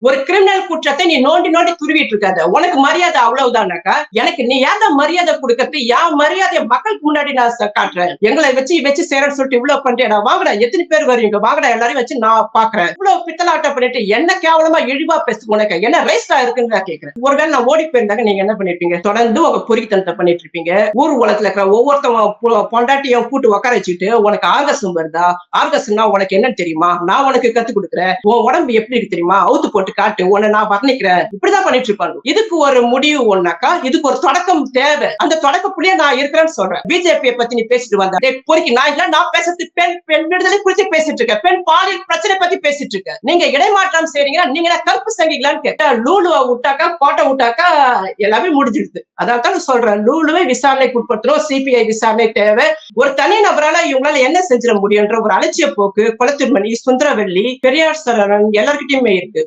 ஒரு கிரிமினல் குற்றத்தை நீ நோண்டி நோண்டி துருவிட்டு இருக்காத. உனக்கு மரியாதை அவ்வளவுதானாக்கா? எனக்கு நீ ஏன் மரியாதை கொடுக்கறது? யார் மரியாதையை மக்களுக்கு முன்னாடி நான் காட்டுறேன். எங்களை வச்சு சேரன்னு சொல்லிட்டு இவ்வளவு பண்றேன். வாங்கடா, எத்தனை பேர் வருவீங்க? வாங்கடா, எல்லாரையும் வச்சு நான் பாக்குறேன். இவ்வளவு பித்தலாட்டம் பண்ணிட்டு என்ன கேவலமா இழிவா பேசு, உனக்கு என்ன ரைஸ்டா இருக்குன்னு நான் கேட்கிறேன். ஒருவேளை நான் ஓடி போயிருந்தாங்க நீங்க என்ன பண்ணிருப்பீங்க? தொடர்ந்து உங்க பொறித்தனத்தை பண்ணிட்டு இருப்பீங்க. ஊர் உலகத்துல இருக்கிற ஒவ்வொருத்தவங்க பொண்டாட்டியும் கூட்டு உட்கார வச்சுட்டு உனக்கு ஆர்கசம் வருதா? ஆர்கசம்னா உனக்கு என்ன தெரியுமா? நான் உனக்கு கத்து கொடுக்குறேன். உன் உடம்பு எப்படி இருக்கு தெரியுமா? அவுத்து போட்டு காட்டு, உன்னை நான் வர்ணிக்கிறேன். இப்படிதான் பண்ணிட்டு இருப்பாங்க. இதுக்கு ஒரு முடிவு ஒன்னாக்கா, இதுக்கு ஒரு தொடக்கம் தேவை. அந்த தொடக்கப்புலயே நான் இருக்கிறேன்னு சொல்றேன். பிஜேபியை பத்தி நீ பேசிட்டு வந்தா பொறுக்கி நான் இல்ல, நான் பேசுறது பெண் விடுதலை குறித்து பேசிட்டு இருக்கேன். பெண் பாலியல் பிரச்சனை பத்தி பேசிட்டு இருக்கேன். நீங்க இடைமாற்றம் செய்றீங்கன்னா நீங்க கருப்பு சங்கிகளான்னு கேட்டா, லூலுவா விட்டாக்கா, கோட்டை விட்டாக்கா எல்லாமே முடிஞ்சிடுது. அதான் சொல்றேன், லூலுவை விசாரணைக்கு உட்படுத்தணும். சிபிஐ விசாரணை தேவை. ஒரு தனி நபரால இவங்களால என்ன செஞ்சிட முடியும்ன்ற ஒரு அலட்சிய போக்கு குளத்திருமணி, சுந்தரவல்லி, பெரியார் சரணன் எல்லார்கிட்டயுமே இருக்கு.